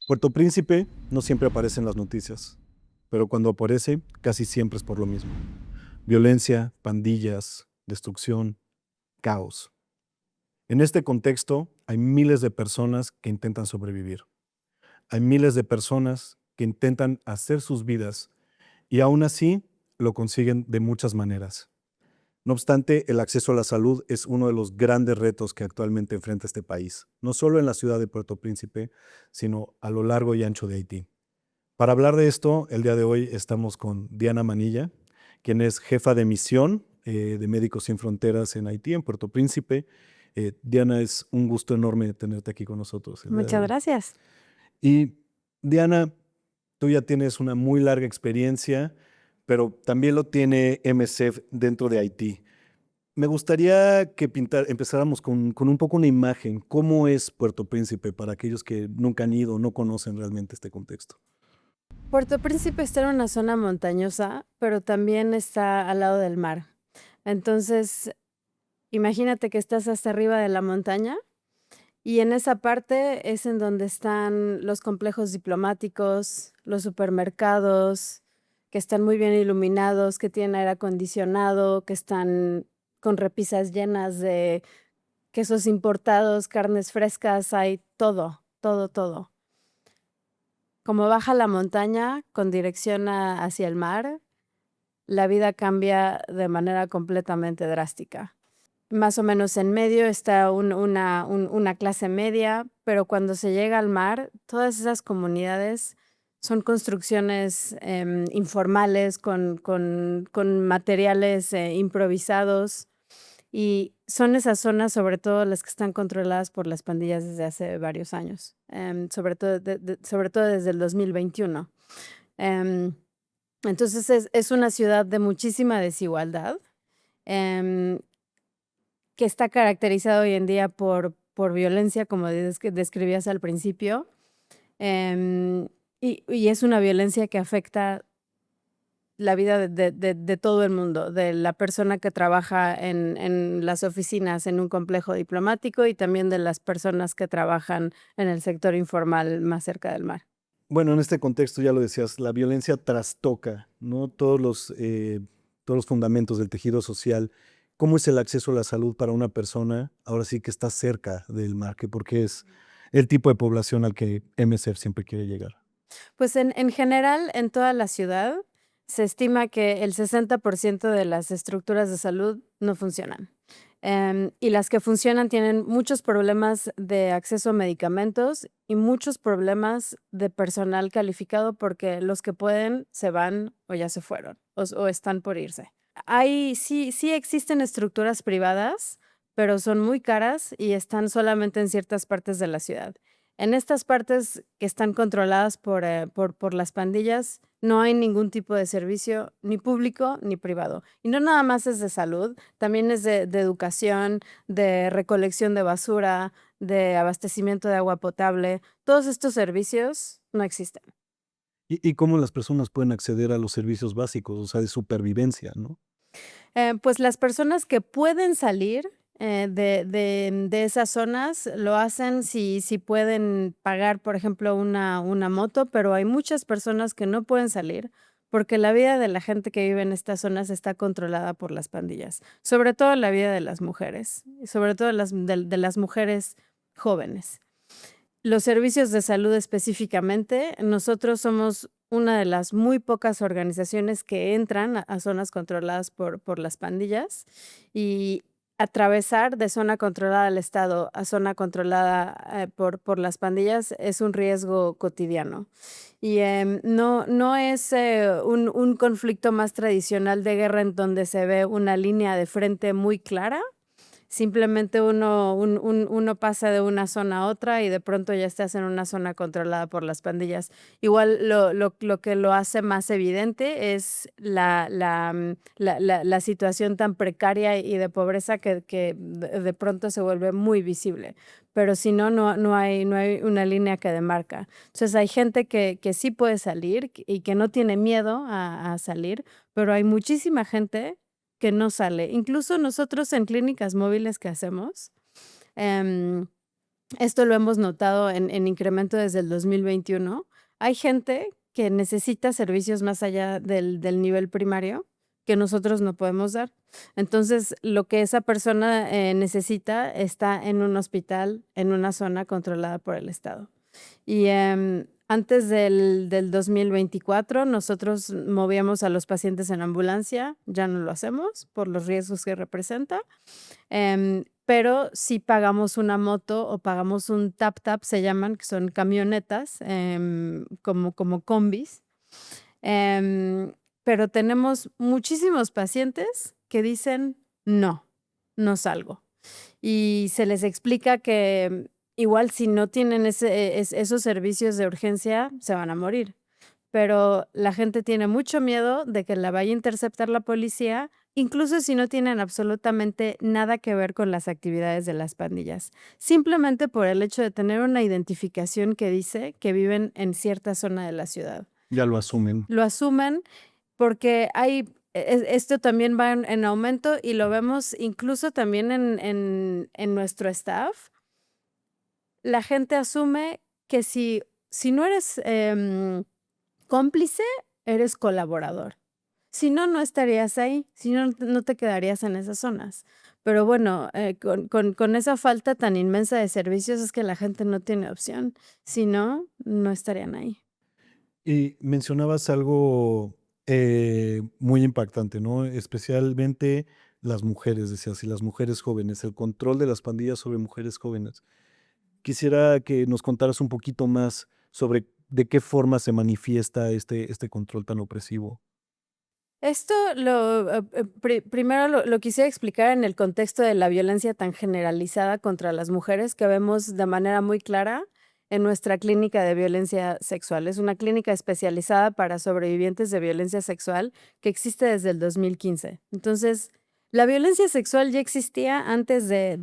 Puerto Príncipe no siempre aparece en las noticias, pero cuando aparece, casi siempre es por lo mismo. Violencia, pandillas, destrucción, caos. En este contexto, hay miles de personas que intentan sobrevivir. Hay miles de personas que intentan hacer sus vidas y aún así lo consiguen de muchas maneras. No obstante, el acceso a la salud es uno de los grandes retos que actualmente enfrenta este país, no solo en la ciudad de Puerto Príncipe, sino a lo largo y ancho de Haití. Para hablar de esto, el día de hoy estamos con Diana Manilla, quien es jefa de misión de Médicos Sin Fronteras en Haití, en Puerto Príncipe. Diana, es un gusto enorme tenerte aquí con nosotros el día de Muchas hoy. gracias. Y Diana, tú ya tienes una muy larga experiencia, pero también lo tiene MSF dentro de Haití. Me gustaría que empezáramos con un poco una imagen. ¿Cómo es Puerto Príncipe para aquellos que nunca han ido, no conocen realmente este contexto? Puerto Príncipe está en una zona montañosa, pero también está al lado del mar. Entonces, imagínate que estás hasta arriba de la montaña y en esa parte es en donde están los complejos diplomáticos, los supermercados, que están muy bien iluminados, que tienen aire acondicionado, que están con repisas llenas de quesos importados, carnes frescas, hay todo, todo, todo. Como baja la montaña con dirección hacia el mar, la vida cambia de manera completamente drástica. Más o menos en medio está una clase media, pero cuando se llega al mar, todas esas comunidades son construcciones informales con materiales improvisados y son esas zonas, sobre todo las que están controladas por las pandillas desde hace varios años, sobre todo desde el 2021. Em, entonces es una ciudad de muchísima desigualdad, em, que está caracterizada hoy en día por violencia, como que describías al principio, em, y es una violencia que afecta la vida de todo el mundo, de la persona que trabaja en las oficinas en un complejo diplomático y también de las personas que trabajan en el sector informal más cerca del mar. Bueno, en este contexto ya lo decías, la violencia trastoca, ¿no? Todos los fundamentos del tejido social. ¿Cómo es el acceso a la salud para una persona, ahora sí que está cerca del mar? Porque es el tipo de población al que MSF siempre quiere llegar. Pues en general, en toda la ciudad, se estima que el 60% de las estructuras de salud no funcionan. Y las que funcionan tienen muchos problemas de acceso a medicamentos y muchos problemas de personal calificado porque los que pueden se van o ya se fueron o están por irse. Sí existen estructuras privadas, pero son muy caras y están solamente en ciertas partes de la ciudad. En estas partes que están controladas por las pandillas, no hay ningún tipo de servicio, ni público ni privado. Y no nada más es de salud, también es de educación, de recolección de basura, de abastecimiento de agua potable. Todos estos servicios no existen. ¿Y cómo las personas pueden acceder a los servicios básicos, o sea, de supervivencia, ¿no? Pues las personas que pueden salir de esas zonas lo hacen si pueden pagar, por ejemplo, una moto, pero hay muchas personas que no pueden salir porque la vida de la gente que vive en estas zonas está controlada por las pandillas, sobre todo la vida de las mujeres, y sobre todo de las mujeres jóvenes. Los servicios de salud específicamente, nosotros somos una de las muy pocas organizaciones que entran a zonas controladas por las pandillas y atravesar de zona controlada del Estado a zona controlada por las pandillas es un riesgo cotidiano. Y no es un conflicto más tradicional de guerra en donde se ve una línea de frente muy clara. Simplemente uno pasa de una zona a otra y de pronto ya estás en una zona controlada por las pandillas. Igual lo que lo hace más evidente es la situación tan precaria y de pobreza que de pronto se vuelve muy visible, pero si no, no hay una línea que demarca. Entonces, hay gente que sí puede salir y que no tiene miedo a salir, pero hay muchísima gente que no sale. Incluso nosotros en clínicas móviles que hacemos, em, esto lo hemos notado en incremento desde el 2021. Hay gente que necesita servicios más allá del nivel primario que nosotros no podemos dar. Entonces, lo que esa persona necesita está en un hospital, en una zona controlada por el Estado. Y antes del 2024, nosotros movíamos a los pacientes en ambulancia, ya no lo hacemos por los riesgos que representa. Pero si pagamos una moto o pagamos un tap-tap, se llaman, que son camionetas, como combis. Em, pero tenemos muchísimos pacientes que dicen, no, no salgo. Y se les explica que igual si no tienen esos servicios de urgencia, se van a morir. Pero la gente tiene mucho miedo de que la vaya a interceptar la policía, incluso si no tienen absolutamente nada que ver con las actividades de las pandillas, simplemente por el hecho de tener una identificación que dice que viven en cierta zona de la ciudad. Ya lo asumen. Lo asumen porque esto también va en aumento y lo vemos incluso también en nuestro staff. La gente asume que si no eres cómplice, eres colaborador. Si no, no estarías ahí, si no, no te quedarías en esas zonas. Pero bueno, con esa falta tan inmensa de servicios es que la gente no tiene opción. Si no, no estarían ahí. Y mencionabas algo muy impactante, ¿no? Especialmente las mujeres, decías, y las mujeres jóvenes, el control de las pandillas sobre mujeres jóvenes. Quisiera que nos contaras un poquito más sobre de qué forma se manifiesta este control tan opresivo. Esto primero lo quisiera explicar en el contexto de la violencia tan generalizada contra las mujeres que vemos de manera muy clara en nuestra clínica de violencia sexual. Es una clínica especializada para sobrevivientes de violencia sexual que existe desde el 2015. Entonces, la violencia sexual ya existía antes de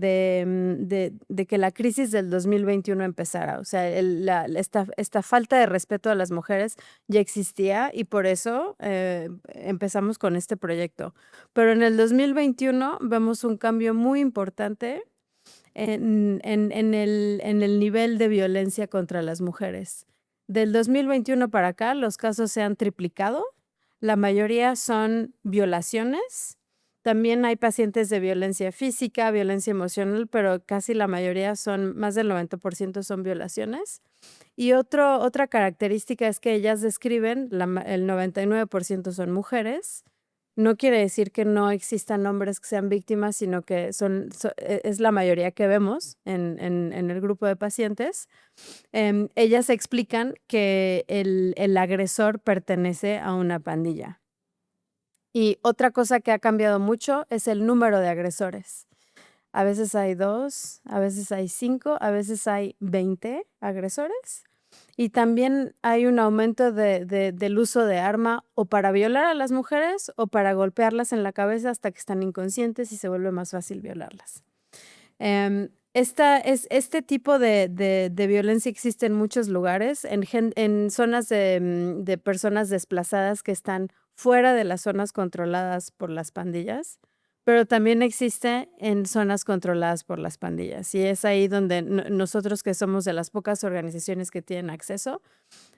que la crisis del 2021 empezara. O sea, esta falta de respeto a las mujeres ya existía y por eso empezamos con este proyecto. Pero en el 2021 vemos un cambio muy importante en el nivel de violencia contra las mujeres. Del 2021 para acá, los casos se han triplicado. La mayoría son violaciones. También hay pacientes de violencia física, violencia emocional, pero casi la mayoría son, más del 90% son violaciones. Y otra característica es que ellas describen, el 99% son mujeres. No quiere decir que no existan hombres que sean víctimas, sino que es la mayoría que vemos en el grupo de pacientes. Ellas explican que el agresor pertenece a una pandilla. Y otra cosa que ha cambiado mucho es el número de agresores. A veces hay 2, a veces hay 5, a veces hay 20 agresores. Y también hay un aumento del uso de arma o para violar a las mujeres o para golpearlas en la cabeza hasta que están inconscientes y se vuelve más fácil violarlas. Este tipo de violencia existe en muchos lugares, en zonas de personas desplazadas que están fuera de las zonas controladas por las pandillas, pero también existe en zonas controladas por las pandillas. Y es ahí donde nosotros, que somos de las pocas organizaciones que tienen acceso,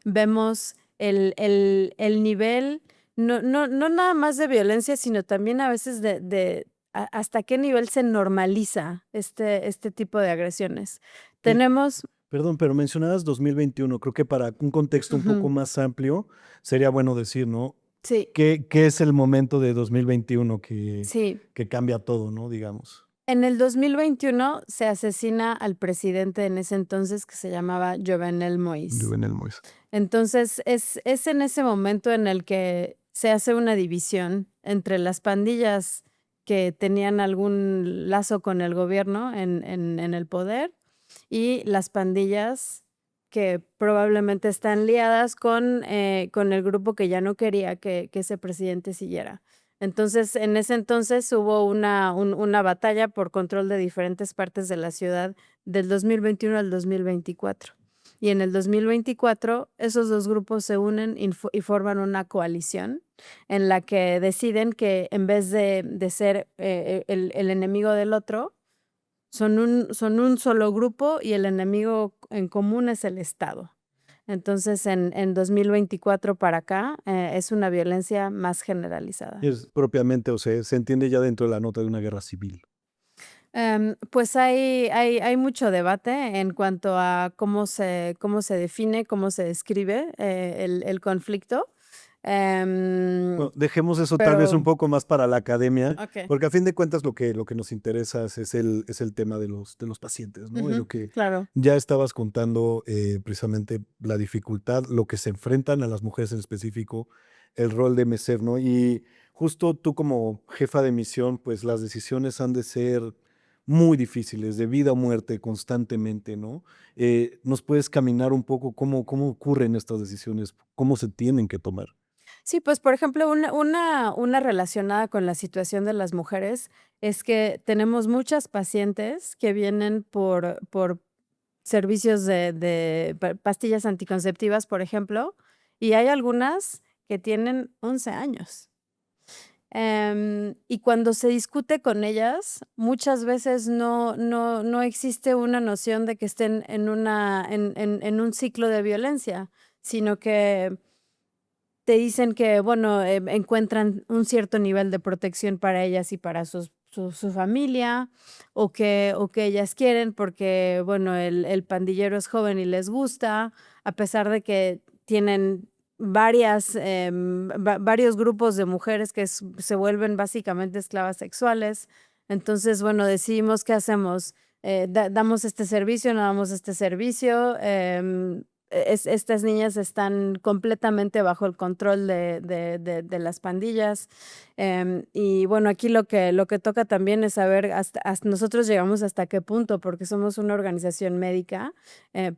vemos el nivel, no nada más de violencia, sino también a veces hasta qué nivel se normaliza este tipo de agresiones. Tenemos... Perdón, pero mencionabas 2021. Creo que para un contexto un poco más amplio sería bueno decir, ¿no? Sí. ¿Qué es el momento de 2021 Sí. que cambia todo, ¿no? Digamos. En el 2021 se asesina al presidente en ese entonces que se llamaba Jovenel Moïse. Jovenel Moïse. Entonces es en ese momento en el que se hace una división entre las pandillas que tenían algún lazo con el gobierno en el poder y las pandillas que probablemente están liadas con el grupo que ya no quería que ese presidente siguiera. Entonces, en ese entonces hubo una batalla por control de diferentes partes de la ciudad del 2021 al 2024. Y en el 2024, esos dos grupos se unen y forman una coalición en la que deciden que en vez de ser el enemigo del otro, son un solo grupo y el enemigo en común es el Estado. Entonces, en 2024 para acá, es una violencia más generalizada. Es propiamente, o sea, se entiende ya dentro de la nota de una guerra civil. Pues hay mucho debate en cuanto a cómo se define, cómo se describe, el conflicto. Bueno, dejemos eso tal vez un Pero poco más para la academia, okey. porque a fin de cuentas lo que nos interesa es el tema de los pacientes, ¿no? De lo Ujú, que claro. ya estabas contando, precisamente la dificultad, lo que se enfrentan a las mujeres en específico, el rol de MESEF, ¿no? Y justo tú como jefa de misión, pues las decisiones han de ser muy difíciles, de vida o muerte constantemente, ¿no? ¿Nos puedes caminar un poco cómo ocurren estas decisiones? ¿Cómo se tienen que tomar? Sí, pues, por ejemplo, una relacionada con la situación de las mujeres es que tenemos muchas pacientes que vienen por servicios de pastillas anticonceptivas, por ejemplo, y hay algunas que tienen 11 años. Y cuando se discute con ellas, muchas veces no existe una noción de que estén en un ciclo de violencia, sino que te dicen que, bueno, encuentran un cierto nivel de protección para ellas y para su familia, o que ellas quieren porque, bueno, el pandillero es joven y les gusta, a pesar de que tienen varios grupos de mujeres que se vuelven básicamente esclavas sexuales. Entonces, bueno, decidimos qué hacemos. ¿Damos este servicio, no damos este servicio? Estas niñas están completamente bajo el control de las pandillas. Y bueno, aquí lo que toca también es saber hasta nosotros llegamos hasta qué punto, porque somos una organización médica,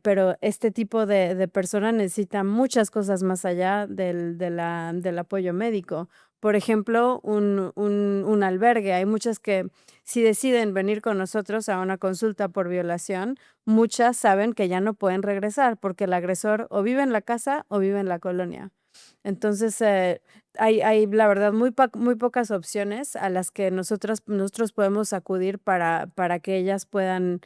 pero este tipo de persona necesita muchas cosas más allá del apoyo médico. Por ejemplo, un albergue. Hay muchas que si deciden venir con nosotros a una consulta por violación, muchas saben que ya no pueden regresar porque el agresor o vive en la casa o vive en la colonia. Entonces, hay la verdad muy pocas opciones a las que nosotros podemos acudir para que ellas puedan,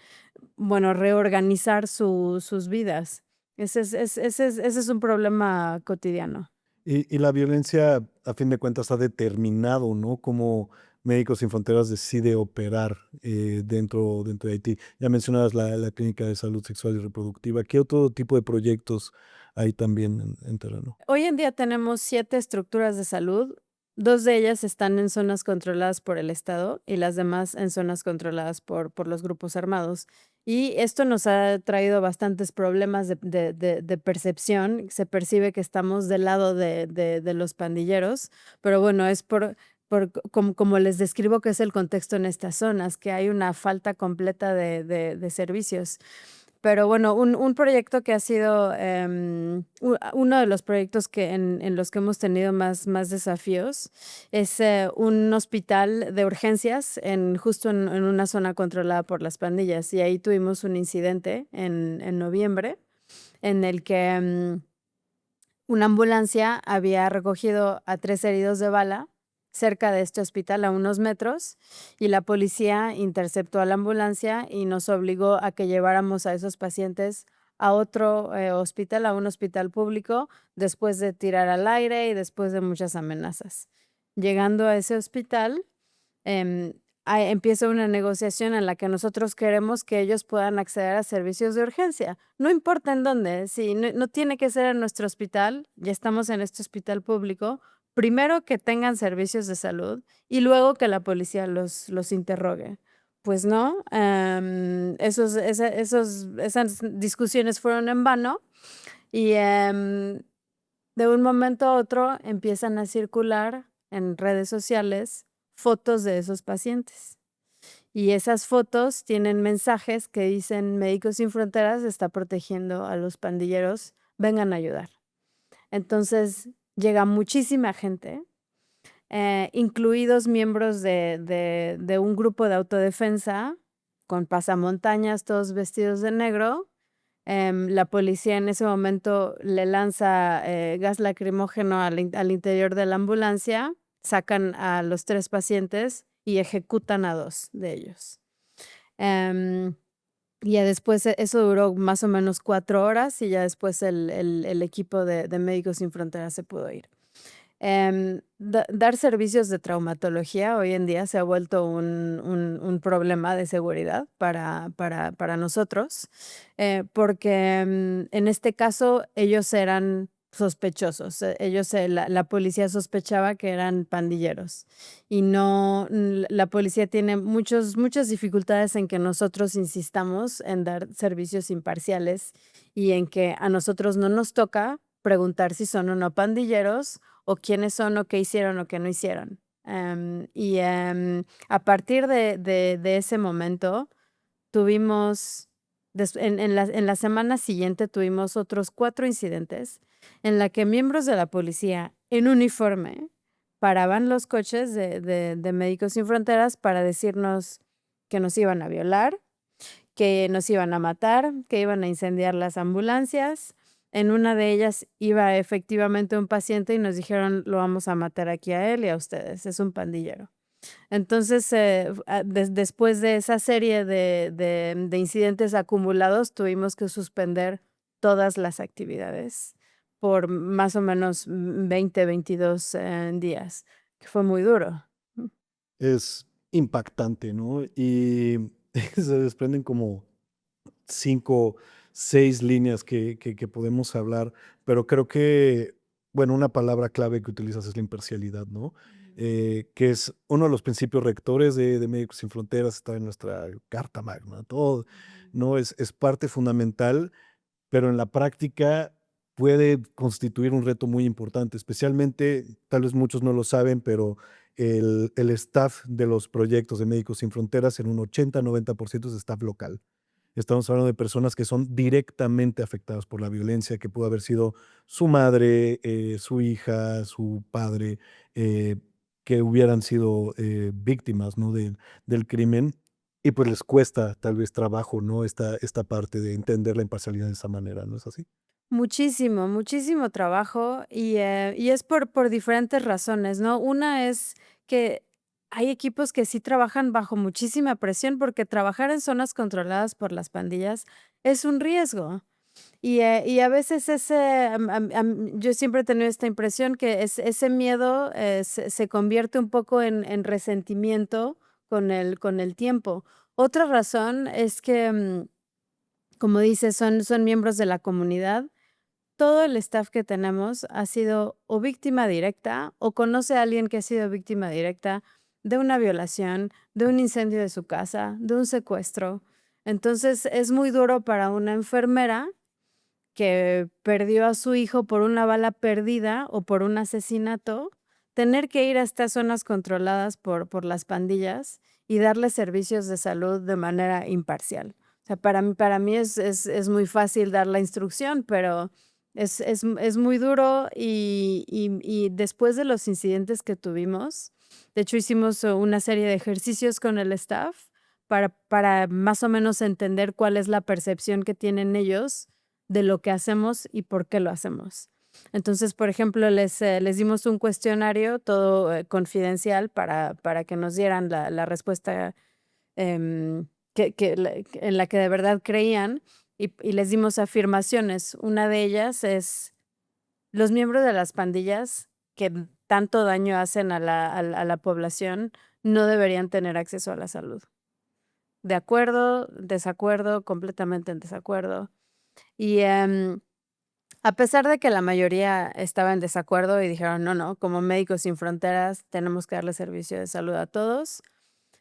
bueno, reorganizar sus vidas. Ese es un problema cotidiano. Y la violencia, a fin de cuentas, ha determinado, ¿no? Cómo Médicos Sin Fronteras decide operar dentro de Haití. Ya mencionabas la Clínica de Salud Sexual y Reproductiva. ¿Qué otro tipo de proyectos hay también en terreno? Hoy en día tenemos 7 estructuras de salud. 2 de ellas están en zonas controladas por el Estado y las demás en zonas controladas por los grupos armados. Y esto nos ha traído bastantes problemas de percepción. Se percibe que estamos del lado de los pandilleros, pero bueno, es como les describo que es el contexto en estas zonas, que hay una falta completa de servicios. Pero bueno, un proyecto que ha sido, uno de los proyectos que en los que hemos tenido más desafíos es, un hospital de urgencias justo en una zona controlada por las pandillas, y ahí tuvimos un incidente en noviembre en el que, una ambulancia había recogido a 3 heridos de bala cerca de este hospital a unos metros, y la policía interceptó a la ambulancia y nos obligó a que lleváramos a esos pacientes a otro, hospital, a un hospital público, después de tirar al aire y después de muchas amenazas. Llegando a ese hospital, em, empieza una negociación en la que nosotros queremos que ellos puedan acceder a servicios de urgencia, no importa en dónde, si no tiene que ser en nuestro hospital, ya estamos en este hospital público, primero que tengan servicios de salud y luego que la policía los interrogue. Pues no, esas discusiones fueron en vano y, de un momento a otro empiezan a circular en redes sociales fotos de esos pacientes. Y esas fotos tienen mensajes que dicen Médicos Sin Fronteras está protegiendo a los pandilleros, vengan a ayudar. Entonces llega muchísima gente, incluidos miembros de un grupo de autodefensa con pasamontañas, todos vestidos de negro. La policía en ese momento le lanza, gas lacrimógeno al interior de la ambulancia, sacan a los 3 pacientes y ejecutan a 2 de ellos. Em, y ya después eso duró más o menos 4 horas y ya después el equipo de Médicos Sin Fronteras se pudo ir. Dar servicios de traumatología hoy en día se ha vuelto un problema de seguridad para nosotros, porque en este caso ellos eran sospechosos. La policía sospechaba que eran pandilleros y no, la policía tiene muchas dificultades en que nosotros insistamos en dar servicios imparciales y en que a nosotros no nos toca preguntar si son o no pandilleros o quiénes son o qué hicieron o qué no hicieron. A partir de ese momento tuvimos, en la semana siguiente tuvimos otros 4 incidentes en la que miembros de la policía en uniforme paraban los coches de Médicos Sin Fronteras para decirnos que nos iban a violar, que nos iban a matar, que iban a incendiar las ambulancias. En una de ellas iba efectivamente un paciente y nos dijeron: "Lo vamos a matar aquí a él y a ustedes, es un pandillero". Entonces, después de esa serie de incidentes acumulados, tuvimos que suspender todas las actividades por más o menos 20, 22 días, que fue muy duro. Es impactante, ¿no? Y se desprenden como 5, 6 líneas que podemos hablar, pero creo que, bueno, una palabra clave que utilizas es la imparcialidad, ¿no? Ujú. Que es uno de los principios rectores de Médicos Sin Fronteras, está en nuestra carta magna, todo, Ujú. ¿no? Es parte fundamental, pero en la práctica puede constituir un reto muy importante, especialmente, tal vez muchos no lo saben, pero el staff de los proyectos de Médicos Sin Fronteras en un 80-90% es staff local. Estamos hablando de personas que son directamente afectadas por la violencia, que pudo haber sido su madre, su hija, su padre, eh, que hubieran sido víctimas, ¿no? Del crimen. Y pues les cuesta tal vez trabajo, ¿no? Esta parte de entender la imparcialidad de esa manera, ¿no es así? Muchísimo, muchísimo trabajo y es por diferentes razones, ¿no? Una es que hay equipos que sí trabajan bajo muchísima presión, porque trabajar en zonas controladas por las pandillas es un riesgo. Y a veces yo siempre he tenido esta impresión que ese miedo, se convierte un poco en resentimiento con el tiempo. Otra razón es que, como dices, son miembros de la comunidad. Todo el staff que tenemos ha sido o víctima directa o conoce a alguien que ha sido víctima directa de una violación, de un incendio de su casa, de un secuestro. Entonces, es muy duro para una enfermera que perdió a su hijo por una bala perdida o por un asesinato, tener que ir a estas zonas controladas por las pandillas y darle servicios de salud de manera imparcial. O sea, para mí es muy fácil dar la instrucción, pero es muy duro y después de los incidentes que tuvimos, de hecho, hicimos una serie de ejercicios con el staff para más o menos entender cuál es la percepción que tienen ellos de lo que hacemos y por qué lo hacemos. Entonces, por ejemplo, les dimos un cuestionario todo, confidencial para que nos dieran la respuesta, en la que de verdad creían, y les dimos afirmaciones. Una de ellas es: los miembros de las pandillas que tanto daño hacen a la población no deberían tener acceso a la salud. De acuerdo, desacuerdo, completamente en desacuerdo. Y, a pesar de que la mayoría estaba en desacuerdo y dijeron: "No, no, como Médicos Sin Fronteras tenemos que darle servicio de salud a todos",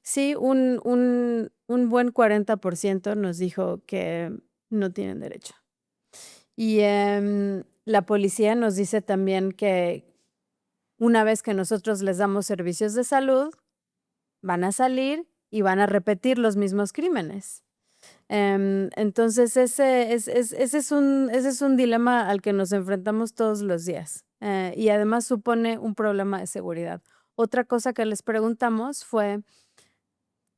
sí, un buen 40% nos dijo que no tienen derecho. Y, la policía nos dice también que una vez que nosotros les damos servicios de salud, van a salir y van a repetir los mismos crímenes. Entonces, ese es un dilema al que nos enfrentamos todos los días, y además supone un problema de seguridad. Otra cosa que les preguntamos fue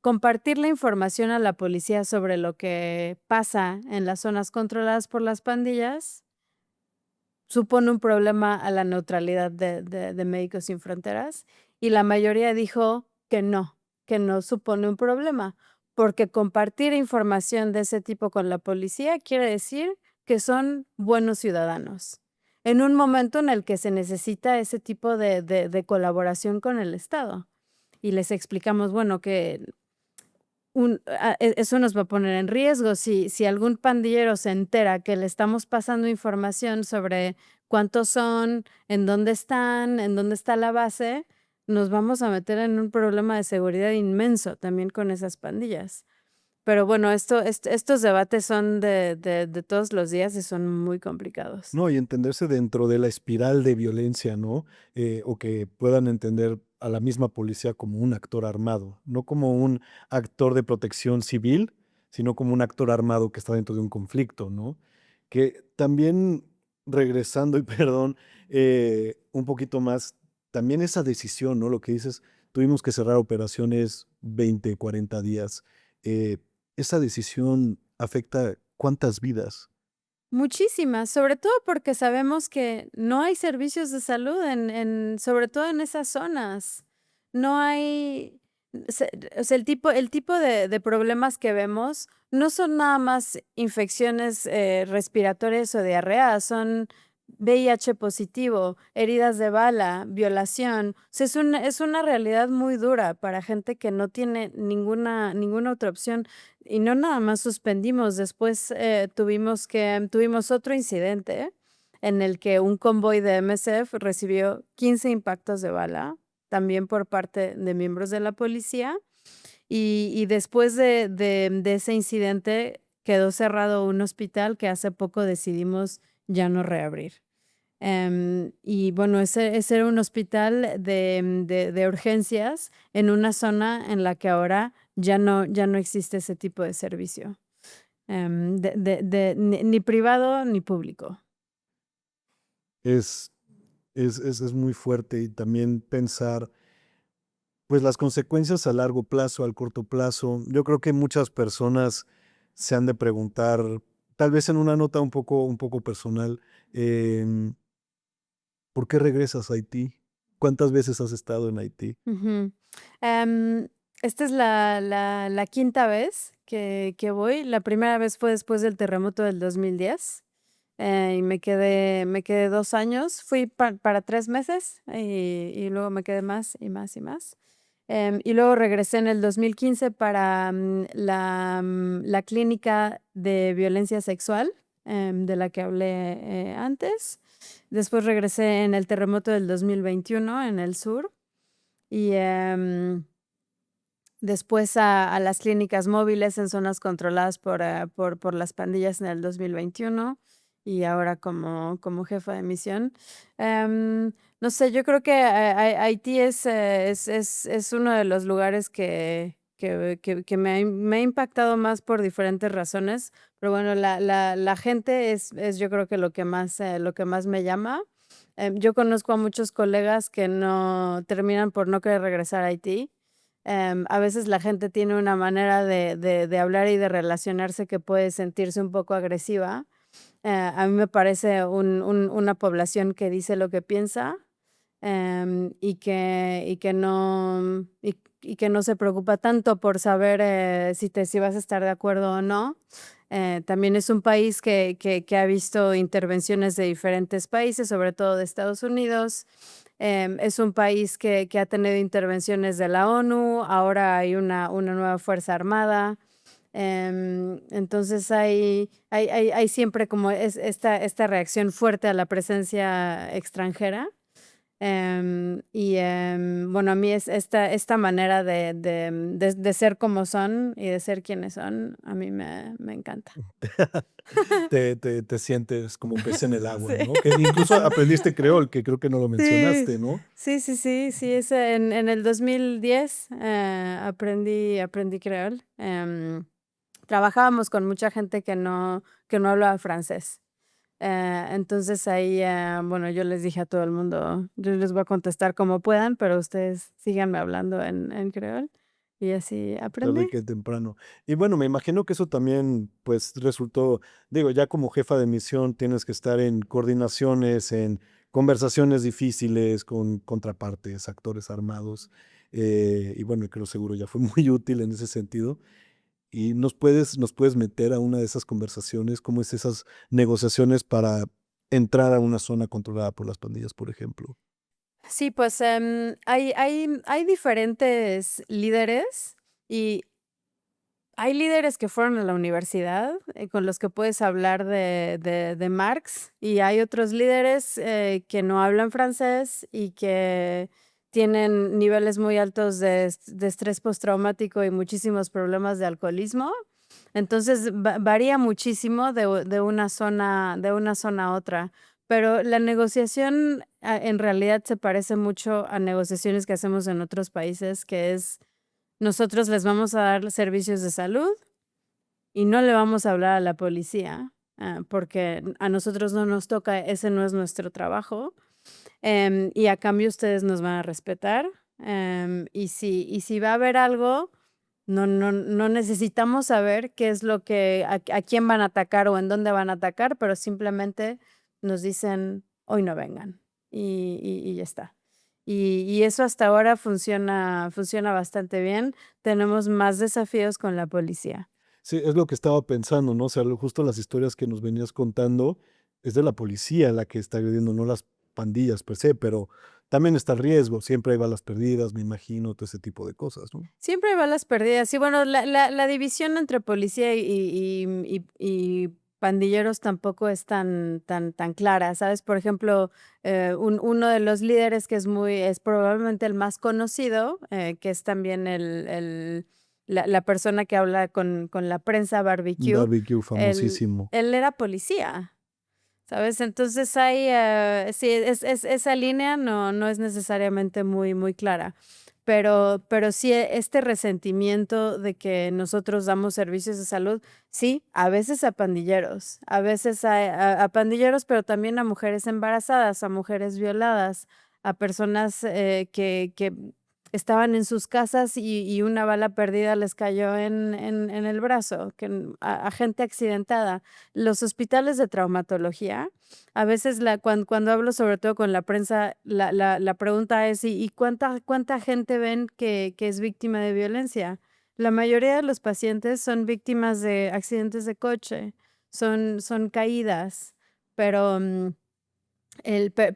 compartir la información a la policía sobre lo que pasa en las zonas controladas por las pandillas supone un problema a la neutralidad de Médicos Sin Fronteras, y la mayoría dijo que no supone un problema, porque compartir información de ese tipo con la policía quiere decir que son buenos ciudadanos. En un momento en el que se necesita ese tipo de colaboración con el Estado. Y les explicamos, bueno, que eso nos va a poner en riesgo. Si algún pandillero se entera que le estamos pasando información sobre cuántos son, en dónde están, en dónde está la base, nos vamos a meter en un problema de seguridad inmenso también con esas pandillas. Pero bueno, estos debates son de todos los días y son muy complicados. No, y entenderse dentro de la espiral de violencia, ¿no? O que puedan entender a la misma policía como un actor armado, no como un actor de protección civil, sino como un actor armado que está dentro de un conflicto, ¿no? Que también, regresando, y perdón, un poquito más, también esa decisión, ¿no? Lo que dices, tuvimos que cerrar operaciones 20, 40 días. eh, Esa decisión afecta cuántas vidas. Muchísimas, sobre todo porque sabemos que no hay servicios de salud sobre todo en esas zonas. No hay, o sea, el tipo de problemas que vemos no son nada más infecciones respiratorias o diarrea, son VIH positivo, heridas de bala, violación. O sea, es una realidad muy dura para gente que no tiene ninguna otra opción. Y no nada más suspendimos, después tuvimos otro incidente en el que un convoy de MSF recibió 15 impactos de bala, también por parte de miembros de la policía, y después de ese incidente quedó cerrado un hospital que hace poco decidimos ya no reabrir. Y bueno, ese era un hospital de urgencias en una zona en la que ahora ya no existe ese tipo de servicio, ni privado ni público. Es, es muy fuerte y también pensar, pues las consecuencias a largo plazo, al corto plazo. Yo creo que muchas personas se han de preguntar, tal vez en una nota un poco personal, em, ¿por qué regresas a Haití? ¿Cuántas veces has estado en Haití? Ujú. Em, Esta es la quinta vez que voy. La primera vez fue después del terremoto del 2010. Y me quedé 2 años. Fui para 3 meses y luego me quedé más y más y más. Y luego regresé en el 2015 para la clínica de violencia sexual de la que hablé antes. Después regresé en el terremoto del 2021 en el sur. Y después a las clínicas móviles en zonas controladas por las pandillas en el 2021 y ahora como jefa de misión. No sé, yo creo que Haití es uno de los lugares que me ha impactado más por diferentes razones, pero bueno, la gente es yo creo que lo que más me llama. Yo conozco a muchos colegas que no terminan por no querer regresar a Haití. A veces la gente tiene una manera de hablar y de relacionarse que puede sentirse un poco agresiva. A mí me parece una población que dice lo que piensa, y que no se preocupa tanto por saber si vas a estar de acuerdo o no. También es un país que ha visto intervenciones de diferentes países, sobre todo de Estados Unidos. Es un país que ha tenido intervenciones de la ONU, ahora hay una nueva fuerza armada. Entonces hay siempre como esta reacción fuerte a la presencia extranjera. Bueno, a mí es esta manera de ser como son y de ser quienes son, a mí me encanta. Te sientes como pez en el agua, Sí. ¿no? Que incluso aprendiste creol, que creo que no lo Sí, mencionaste, ¿no? sí, sí, sí, sí, en el 2010 aprendí creol. Trabajábamos con mucha gente que no hablaba francés. Entonces ahí, bueno, yo les dije a todo el mundo, yo les voy a contestar como puedan, pero ustedes síganme hablando en creol. Y así Tarde aprendí. que temprano. Y bueno, me imagino que eso también, pues, resultó, digo, ya como jefa de misión tienes que estar en coordinaciones, en conversaciones difíciles con contrapartes, actores armados. Y bueno, creo seguro ya fue muy útil en ese sentido. ¿Y nos puedes meter a una de esas conversaciones? ¿Cómo es esas negociaciones para entrar a una zona controlada por las pandillas, por ejemplo? Sí, pues hay diferentes líderes y hay líderes que fueron a la universidad, con los que puedes hablar de Marx, y hay otros líderes que no hablan francés y que tienen niveles muy altos de estrés postraumático y muchísimos problemas de alcoholismo. Entonces varía muchísimo de una zona a otra. Pero la negociación en realidad se parece mucho a negociaciones que hacemos en otros países, que es nosotros les vamos a dar servicios de salud y no le vamos a hablar a la policía, porque a nosotros no nos toca, ese no es nuestro trabajo, y a cambio ustedes nos van a respetar, y si va a haber algo, no necesitamos saber qué es lo que a quién van a atacar o en dónde van a atacar, pero simplemente nos dicen: "Hoy no vengan", y ya está. Y eso hasta ahora funciona bastante bien. Tenemos más desafíos con la policía. Sí, es lo que estaba pensando, ¿no? O sea, justo las historias que nos venías contando es de la policía la que está agrediendo, no las pandillas per se, pero también está el riesgo, siempre hay balas perdidas, me imagino, todo ese tipo de cosas, ¿no? Siempre hay balas perdidas. Y bueno, la división entre policía y pandilleros tampoco es tan clara, ¿sabes? Por ejemplo, uno de los líderes que es probablemente el más conocido, que es también la persona que habla con la prensa, Un Barbecue, barbecue él, famosísimo. él era policía. ¿Sabes? Entonces sí, esa línea no es necesariamente muy clara, pero sí este resentimiento de que nosotros damos servicios de salud, sí, a veces a pandilleros, a veces a pandilleros, pero también a mujeres embarazadas, a mujeres violadas, a personas que estaban en sus casas y una bala perdida les cayó en el brazo, a gente accidentada. Los hospitales de traumatología, a veces cuando hablo sobre todo con la prensa, la pregunta es: ¿y cuánta gente ven que es víctima de violencia? La mayoría de los pacientes son víctimas de accidentes de coche, son caídas, pero,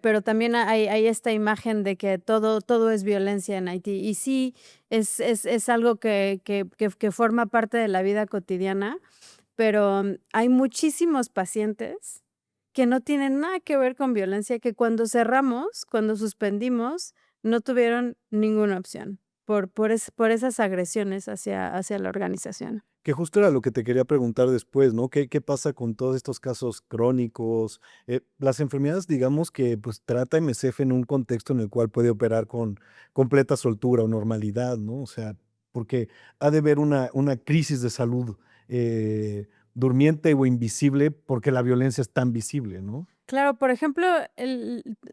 pero también hay esta imagen de que todo es violencia en Haití. Y sí, es algo que forma parte de la vida cotidiana, pero hay muchísimos pacientes que no tienen nada que ver con violencia, que cuando cerramos, cuando suspendimos, no tuvieron ninguna opción por esas agresiones hacia la organización. Que justo era lo que te quería preguntar después, ¿no? ¿Qué pasa con todos estos casos crónicos? Las enfermedades, digamos que pues trata MSF en un contexto en el cual puede operar con completa soltura o normalidad, ¿no? O sea, porque ha de haber una crisis de salud durmiente o invisible porque la violencia es tan visible, ¿no? Claro, por ejemplo,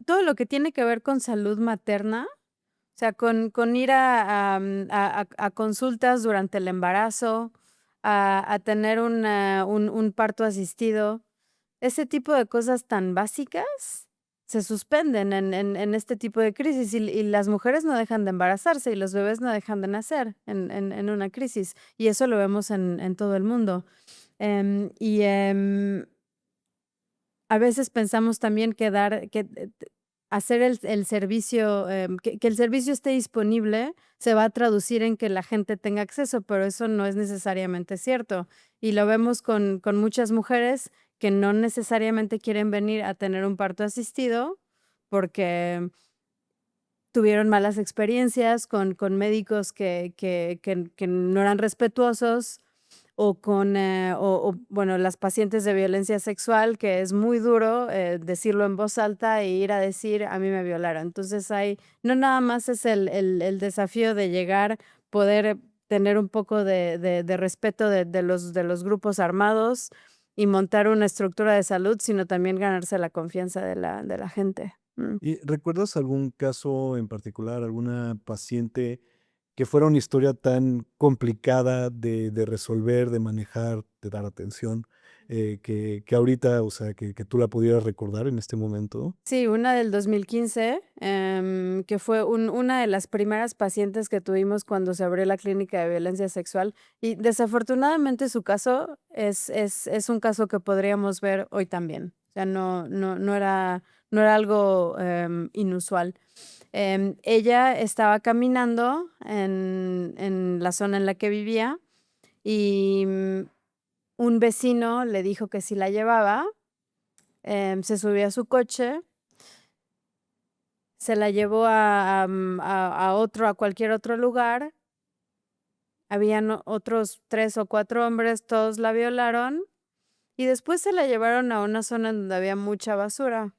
todo lo que tiene que ver con salud materna, o sea, con ir a consultas durante el embarazo, a tener un parto asistido, ese tipo de cosas tan básicas se suspenden en este tipo de crisis, y las mujeres no dejan de embarazarse y los bebés no dejan de nacer en una crisis, y eso lo vemos en todo el mundo. Em, y, em a veces pensamos también hacer el servicio, que el servicio esté disponible, se va a traducir en que la gente tenga acceso, pero eso no es necesariamente cierto. Y lo vemos con muchas mujeres que no necesariamente quieren venir a tener un parto asistido porque tuvieron malas experiencias con médicos que no eran respetuosos, bueno, las pacientes de violencia sexual, que es muy duro, decirlo en voz alta e ir a decir: "A mí me violaron". Entonces, no nada más es el desafío de llegar, poder tener un poco de respeto de los grupos armados y montar una estructura de salud, sino también ganarse la confianza de la gente. ¿Y recuerdas algún caso en particular, alguna paciente que fuera una historia tan complicada de resolver, de manejar, de dar atención, que ahorita, o sea, que tú la pudieras recordar en este momento? Sí, una del 2015, que fue una de las primeras pacientes que tuvimos cuando se abrió la clínica de violencia sexual. Y desafortunadamente su caso es un caso que podríamos ver hoy también. O sea, no era algo inusual. Ella estaba caminando en la zona en la que vivía y un vecino le dijo que si la llevaba, se subió a su coche, se la llevó a cualquier otro lugar. Habían otros 3 o 4 hombres, todos la violaron y después se la llevaron a una zona en donde había mucha basura.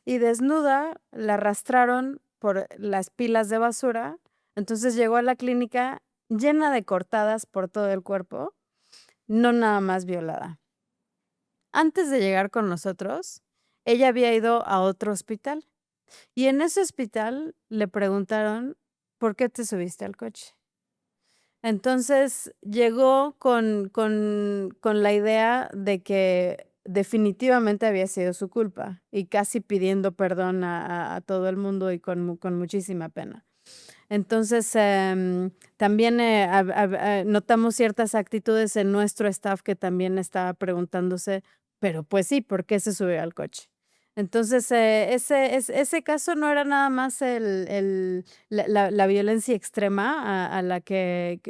Y desnuda la arrastraron por las pilas de basura. Entonces llegó a la clínica llena de cortadas por todo el cuerpo, no nada más violada. Antes de llegar con nosotros, ella había ido a otro hospital. Y en ese hospital le preguntaron, ¿por qué te subiste al coche? Entonces llegó con la idea de que definitivamente había sido su culpa y casi pidiendo perdón a todo el mundo y con muchísima pena. Entonces, también notamos ciertas actitudes en nuestro staff que también estaba preguntándose, pero pues sí, ¿por qué se subió al coche? Entonces, ese caso no era nada más la violencia extrema a la que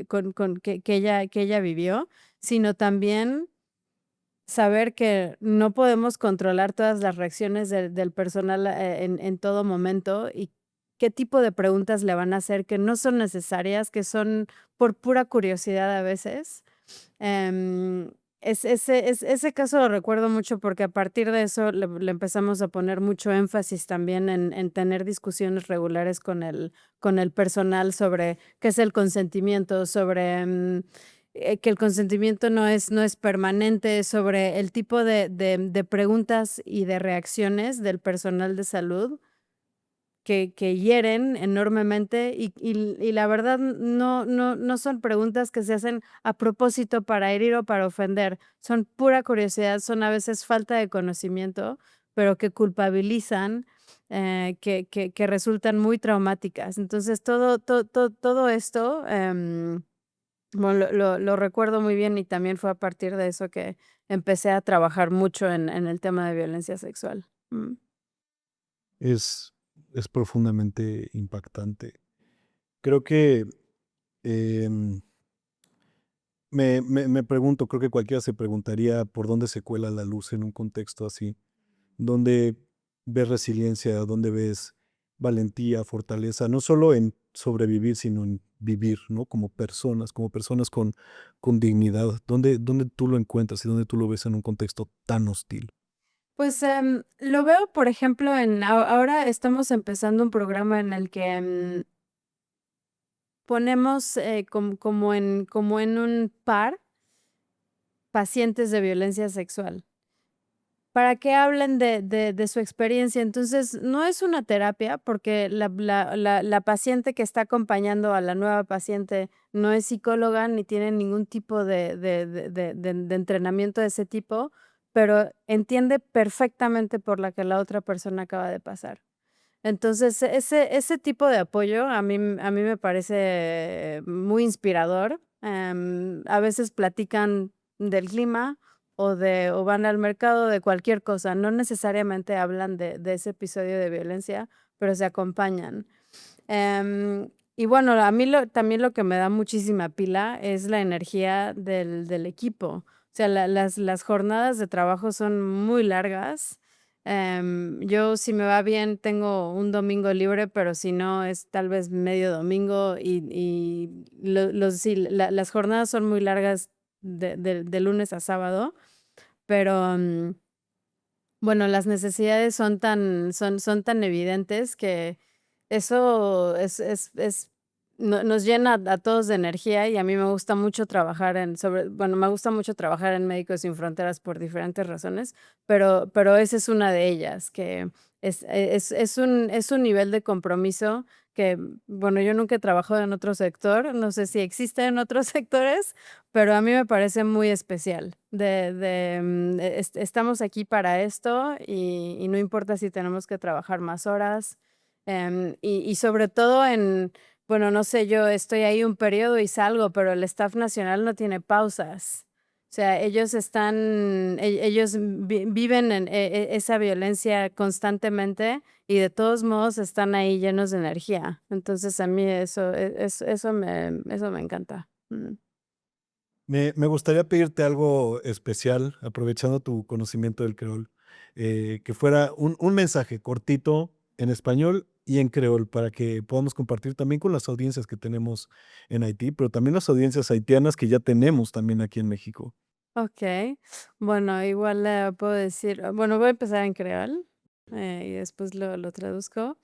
ella vivió, sino también saber que no podemos controlar todas las reacciones del personal en todo momento y qué tipo de preguntas le van a hacer que no son necesarias, que son por pura curiosidad a veces. Em, ese caso lo recuerdo mucho porque a partir de eso le empezamos a poner mucho énfasis también en tener discusiones regulares con el personal sobre qué es el consentimiento, sobre que el consentimiento no es permanente, sobre el tipo de preguntas y de reacciones del personal de salud que hieren enormemente y la verdad no son preguntas que se hacen a propósito para herir o para ofender, son pura curiosidad, son a veces falta de conocimiento, pero que culpabilizan, que resultan muy traumáticas. Entonces, todo esto, bueno, lo recuerdo muy bien y también fue a partir de eso que empecé a trabajar mucho en el tema de violencia sexual. Es, es profundamente impactante. Creo que em, me pregunto, creo que cualquiera se preguntaría por dónde se cuela la luz en un contexto así, donde ves resiliencia, donde ves valentía, fortaleza, no solo en sobrevivir, sino en vivir, ¿no? Como personas con dignidad. ¿Dónde tú lo encuentras y dónde tú lo ves en un contexto tan hostil? Pues, lo veo, por ejemplo, ahora estamos empezando un programa en el que, ponemos, como en un par pacientes de violencia sexual, para que hablen de su experiencia. Entonces, no es una terapia, porque la paciente que está acompañando a la nueva paciente no es psicóloga, ni tiene ningún tipo de entrenamiento de ese tipo, pero entiende perfectamente por la que la otra persona acaba de pasar. Entonces, ese tipo de apoyo a mí me parece muy inspirador. A veces platican del clima o van al mercado de cualquier cosa. No necesariamente hablan de ese episodio de violencia, pero se acompañan. Y bueno, a mí también lo que me da muchísima pila es la energía del equipo. O sea, las jornadas de trabajo son muy largas. Yo, si me va bien, tengo un domingo libre, pero si no, es tal vez medio domingo sí, las jornadas son muy largas de lunes a sábado, pero bueno, las necesidades son tan evidentes que eso es nos llena a todos de energía y a mí me gusta mucho trabajar me gusta mucho trabajar en Médicos Sin Fronteras por diferentes razones, pero esa es una de ellas, que es un nivel de compromiso que, bueno, yo nunca he trabajado en otro sector, no sé si existe en otros sectores, pero a mí me parece muy especial. Estamos aquí para esto y no importa si tenemos que trabajar más horas, y sobre todo bueno, no sé, yo estoy ahí un periodo y salgo, pero el staff nacional no tiene pausas. O sea, ellos viven en esa violencia constantemente y de todos modos están ahí llenos de energía. Entonces a mí eso me encanta. Me gustaría pedirte algo especial, aprovechando tu conocimiento del creol, que fuera un mensaje cortito en español y en creol para que podamos compartir también con las audiencias que tenemos en Haití, pero también las audiencias haitianas que ya tenemos también aquí en México. Ok, bueno, igual puedo decir, bueno, voy a empezar en creol y después lo traduzco.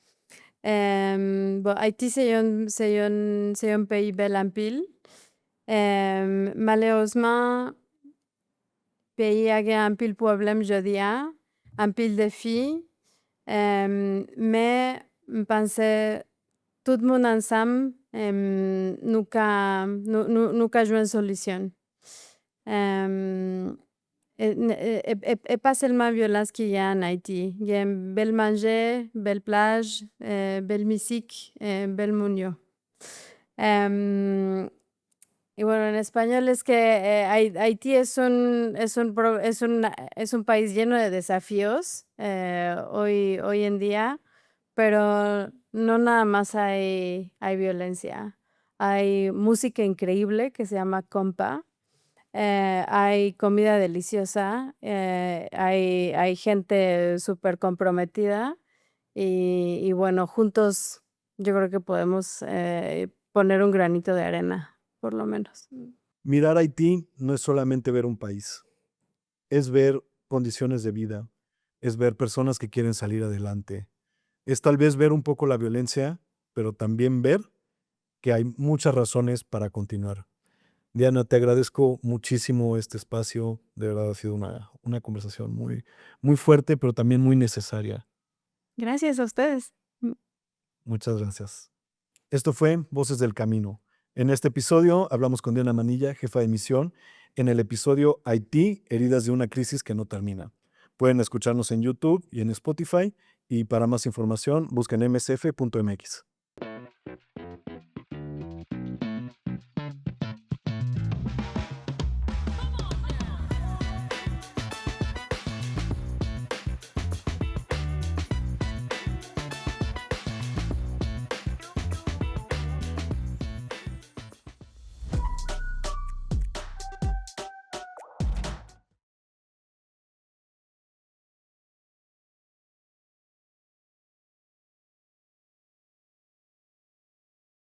Bon, Haïti, c'est un pays bel en pile. Malheureusement, pays a un pile problème, je dis, un pile défi. Mais je pense tout le monde ensemble, nous jouer une solution. Et pas seulement violence qu'il y a en Haïti. Il y a un bel manger, belle plage, belle musique, bel mundo. Em, y bueno, en español es que Haití es un país lleno de desafíos hoy en día, pero no nada más hay violencia. Hay música increíble que se llama compa. Hay comida deliciosa, hay gente súper comprometida y bueno, juntos yo creo que podemos poner un granito de arena, por lo menos. Mirar Haití no es solamente ver un país, es ver condiciones de vida, es ver personas que quieren salir adelante, es tal vez ver un poco la violencia, pero también ver que hay muchas razones para continuar. Diana, te agradezco muchísimo este espacio. De verdad ha sido una conversación muy, muy fuerte, pero también muy necesaria. Gracias a ustedes. Muchas gracias. Esto fue Voces del Camino. En este episodio hablamos con Diana Manilla, jefa de misión, en el episodio Haití, heridas de una crisis que no termina. Pueden escucharnos en YouTube y en Spotify, y para más información busquen msf.mx.